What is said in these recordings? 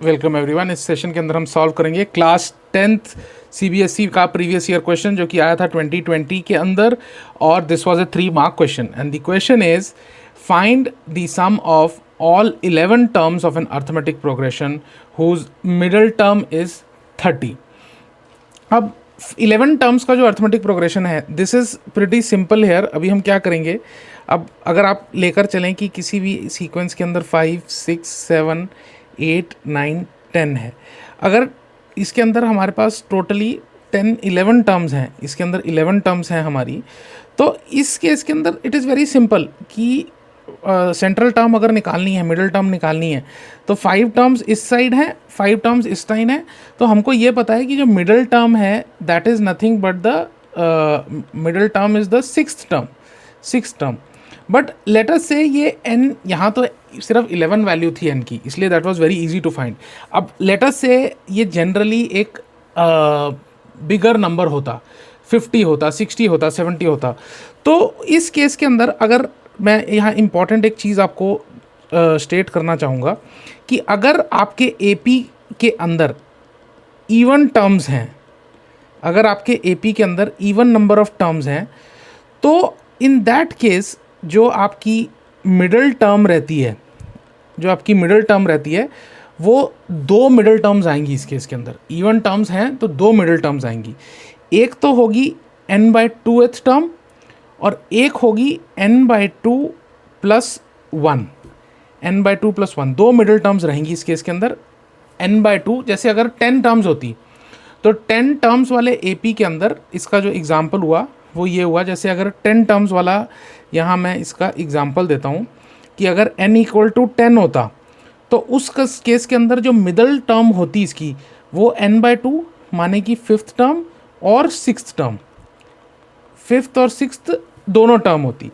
Welcome everyone. इस session के अंदर हम सॉल्व करेंगे क्लास 10th सीबीएसई का प्रीवियस ईयर क्वेश्चन जो कि आया था 2020 के अंदर, और this was a 3 mark question and the question is find the sum of all 11 terms of an arithmetic progression whose middle term is 30। अब 11 टर्म्स का जो अर्थमेटिक प्रोग्रेशन है, this is pretty simple here. अभी हम क्या करेंगे, अब अगर आप लेकर चलें कि किसी भी सीक्वेंस के अंदर 5, 6, 7, 8, 9, 10 है, अगर इसके अंदर हमारे पास टोटली 11 टर्म्स हैं, इसके अंदर 11 टर्म्स हैं हमारी, तो इस केस के अंदर इट इज़ वेरी सिंपल कि सेंट्रल टर्म अगर निकालनी है, मिडिल टर्म निकालनी है, तो 5 टर्म्स इस साइड हैं, 5 टर्म्स इस साइड हैं। तो हमको ये पता है कि जो मिडिल टर्म है that is nothing but the middle term is the six term. But let us see ये n, यहाँ तो सिर्फ 11 वैल्यू थी n की, इसलिए that was very easy to find. अब लेट अस से ये जनरली एक बिगर नंबर होता, 50 होता, 60 होता, 70 होता, तो इस केस के अंदर अगर मैं यहाँ इम्पॉर्टेंट एक चीज़ आपको स्टेट करना चाहूँगा कि अगर आपके एपी के अंदर इवन टर्म्स हैं, अगर आपके एपी के अंदर इवन नंबर ऑफ टर्म्स हैं, तो इन दैट केस जो आपकी मिडिल टर्म रहती है, जो आपकी मिडिल टर्म रहती है, वो 2 मिडिल टर्म्स आएंगी। इस केस के अंदर इवन टर्म्स हैं तो 2 मिडिल टर्म्स आएंगी। एक तो होगी n/2th टर्म और एक होगी n/2 + 1, n/2 + 1, 2 मिडिल टर्म्स रहेंगी इस केस के अंदर। n/2 जैसे अगर 10 टर्म्स होती तो 10 टर्म्स वाले एपी के अंदर इसका जो एग्जाम्पल हुआ वो ये हुआ, जैसे अगर 10 टर्म्स वाला, यहाँ मैं इसका एग्जाम्पल देता हूँ कि अगर n = 10 होता तो उस केस के अंदर जो मिडिल टर्म होती इसकी वो n/2 माने कि 5th टर्म और 6th टर्म, 5th और 6th दोनों टर्म होती।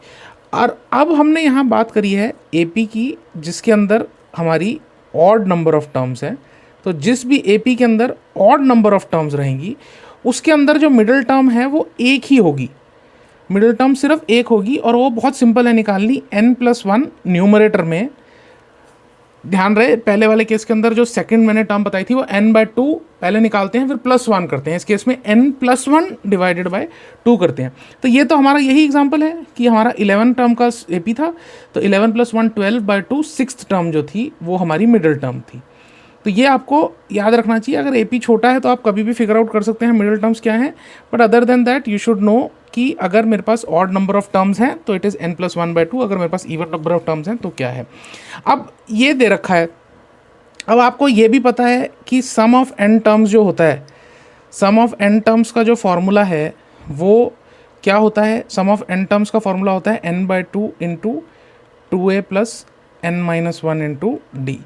और अब हमने यहाँ बात करी है एपी की जिसके अंदर हमारी ऑड नंबर ऑफ टर्म्स हैं, तो जिस भी एपी के अंदर ऑड नंबर ऑफ टर्म्स रहेंगी उसके अंदर जो मिडिल टर्म है वो एक ही होगी, मिडिल टर्म सिर्फ एक होगी, और वो बहुत सिंपल है निकालनी, n+1 न्यूमरेटर में। ध्यान रहे पहले वाले केस के अंदर जो सेकंड मैंने टर्म बताई थी वो n/2 पहले निकालते हैं फिर +1 करते हैं, इस केस में n+1 / 2 करते हैं। तो ये तो हमारा यही एग्जांपल है कि हमारा 11 टर्म का एपी था, तो 11 + 1 12/2 6th टर्म जो थी वो हमारी मिडिल टर्म थी। तो ये आपको याद रखना चाहिए। अगर एपी छोटा है तो आप कभी भी फिगर आउट कर सकते हैं मिडिल टर्म्स क्या हैं, but other than that you should know कि अगर मेरे पास ऑड नंबर ऑफ टर्म्स हैं तो इट इज़ n+1/2, अगर मेरे पास इवन नंबर ऑफ टर्म्स हैं तो क्या है। अब ये दे रखा है, अब आपको ये भी पता है कि सम ऑफ n टर्म्स जो होता है, सम ऑफ n टर्म्स का जो फॉर्मूला है वो क्या होता है, सम ऑफ n टर्म्स का फॉर्मूला होता है n/2 × 2a + n-1 × d।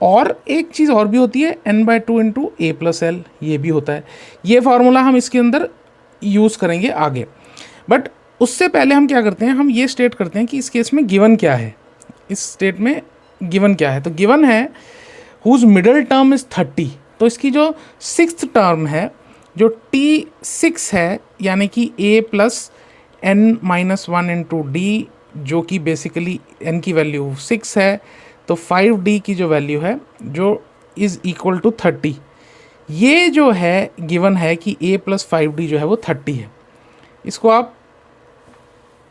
और एक चीज़ और भी होती है n/2 × a + l, ये भी होता है। ये फार्मूला हम इसके अंदर यूज़ करेंगे आगे, बट उससे पहले हम क्या करते हैं, हम ये स्टेट करते हैं कि इस केस में गिवन क्या है, इस स्टेट में गिवन क्या है। तो गिवन है हुज मिडिल टर्म इज़ 30, तो इसकी जो 6th टर्म है जो t6 है, यानी कि a + n-1 × d, जो कि बेसिकली n की वैल्यू 6 है, तो 5d की जो वैल्यू है जो इज़ इक्वल टू 30, ये जो है गिवन है कि a + 5d जो है वो 30 है। इसको आप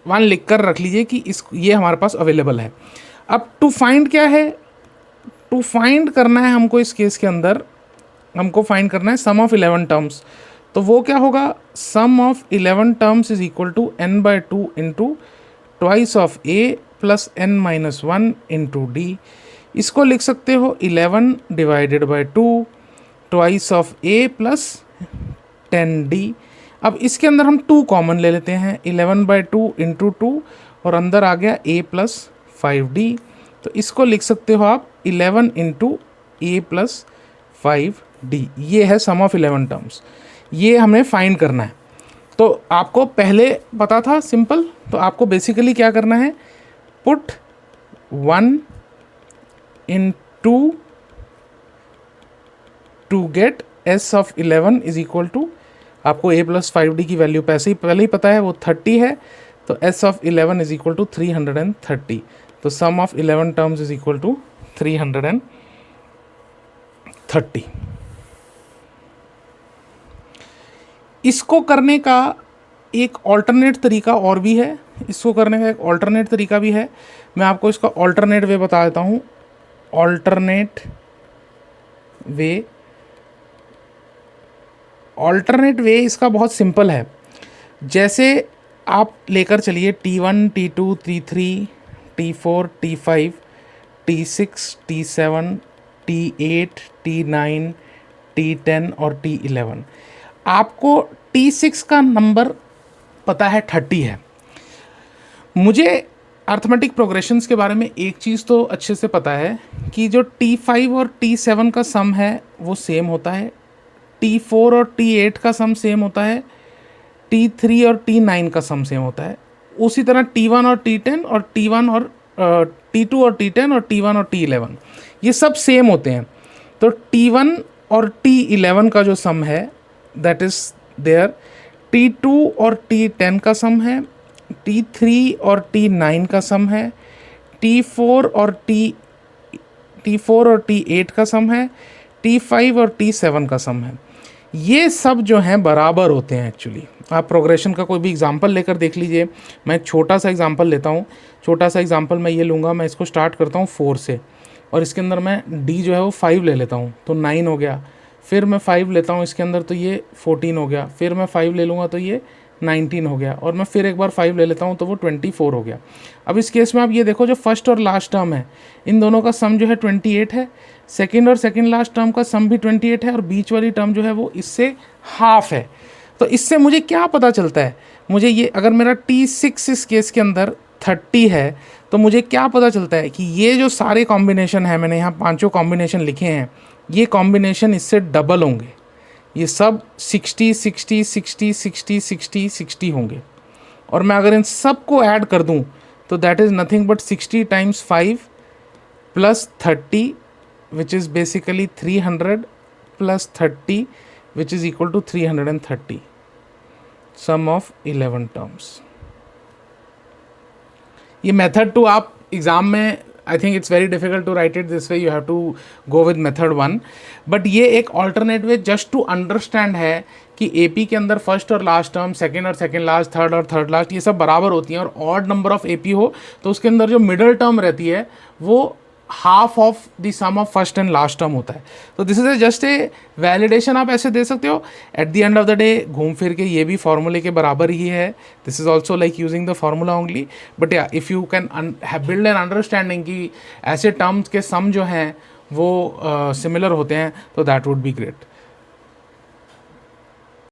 1 लिख कर रख लीजिए कि ये हमारे पास अवेलेबल है। अब टू फाइंड क्या है, टू फाइंड करना है हमको इस केस के अंदर, हमको फाइंड करना है सम ऑफ 11 टर्म्स। तो वो क्या होगा, sum of 11 terms is equal to n/2 × twice of a + n-1 × d। इसको लिख सकते हो 11 / 2 ट्वाइस ऑफ a + 10d। अब इसके अंदर हम 2 कॉमन ले लेते हैं, 11/2 × 2 और अंदर आ गया a + 5d, तो इसको लिख सकते हो आप 11 × a + 5d। ये है सम ऑफ 11 टर्म्स, ये हमें फाइंड करना है। तो आपको पहले पता था सिंपल, तो आपको बेसिकली क्या करना है, put 1 in 2 to get s of 11 is equal to, आपको a + 5d की वैल्यू पहले ही पता है वो 30 है, तो s of 11 is equal to 330। तो sum of 11 terms is equal to 330। 30। इसको करने का एक ऑल्टरनेट तरीका और भी है, इसको करने का एक ऑल्टरनेट तरीका भी है। मैं आपको इसका ऑल्टरनेट वे बता देता हूँ। ऑल्टरनेट वे इसका बहुत सिंपल है। जैसे आप लेकर चलिए T1, T2, T3, T4, T5, T6, T7, T8, T9, T10 और T11। आपको T6 का नंबर पता है 30 है। मुझे अर्थमेटिक प्रोग्रेशंस के बारे में एक चीज़ तो अच्छे से पता है कि जो T5 और T7 का सम है वो सेम होता है, T4 और T8 का सम सेम होता है, T3 और T9 का सम सेम होता है। उसी तरह T1 और T10 और T1 और T2 और T10 और T1 और T11 ये सब सेम होते हैं। तो T1 और T11 का जो सम है दैट इज़ देयर, T2 और T10 का सम है, T3 और T9 का सम है, T4 और T8 का सम है, T5 और T7 का सम है। ये सब जो हैं बराबर होते हैं एक्चुअली। आप प्रोग्रेशन का कोई भी एग्जांपल लेकर देख लीजिए। मैं एक छोटा सा एग्जांपल लेता हूँ। छोटा सा एग्जांपल मैं ये लूँगा, मैं इसको स्टार्ट करता हूँ 4 से और इसके अंदर मैं D जो है वो 5 ले लेता हूँ तो 9 हो गया। फिर मैं 5 लेता हूँ इसके अंदर तो ये 14 हो गया। फिर मैं 5 ले लूँगा तो ये 19 हो गया और मैं फिर एक बार 5 ले लेता हूँ तो वो 24 हो गया। अब इस केस में आप ये देखो, जो फर्स्ट और लास्ट टर्म है इन दोनों का सम जो है 28 है, सेकंड और सेकंड लास्ट टर्म का सम भी 28 है और बीच वाली टर्म जो है वो इससे हाफ है। तो इससे मुझे क्या पता चलता है, मुझे ये अगर मेरा T6 इस केस के अंदर 30 है तो मुझे क्या पता चलता है कि ये जो सारे कॉम्बिनेशन है, मैंने यहाँ 5 कॉम्बिनेशन लिखे हैं, ये कॉम्बिनेशन इससे डबल होंगे। ये सब 60 60 60 60 60 60 होंगे और मैं अगर इन सब को ऐड कर दूं तो that is nothing but 60 times 5 plus 30 which is basically 300 plus 30 which is equal to 330, sum of 11 terms. ये मेथड 2 आप एग्ज़ाम में, I think it's very difficult to write it this way, you have to go with method 1, but ये एक alternate way just to understand है कि AP के अंदर first और लास्ट टर्म, सेकंड और सेकंड लास्ट, थर्ड और थर्ड लास्ट, ये सब बराबर होती हैं और ऑड नंबर ऑफ AP हो तो उसके अंदर जो मिडल टर्म रहती है वो half of the sum of first and last term होता है। तो this is just a validation, आप ऐसे दे सकते हो। At the end of the day घूम फिर के ये भी फॉर्मूले के बराबर ही है। This is also like using the formula only, but या if you can build an understanding कि ऐसे टर्म्स के सम जो हैं वो सिमिलर होते हैं तो दैट वुड बी ग्रेट।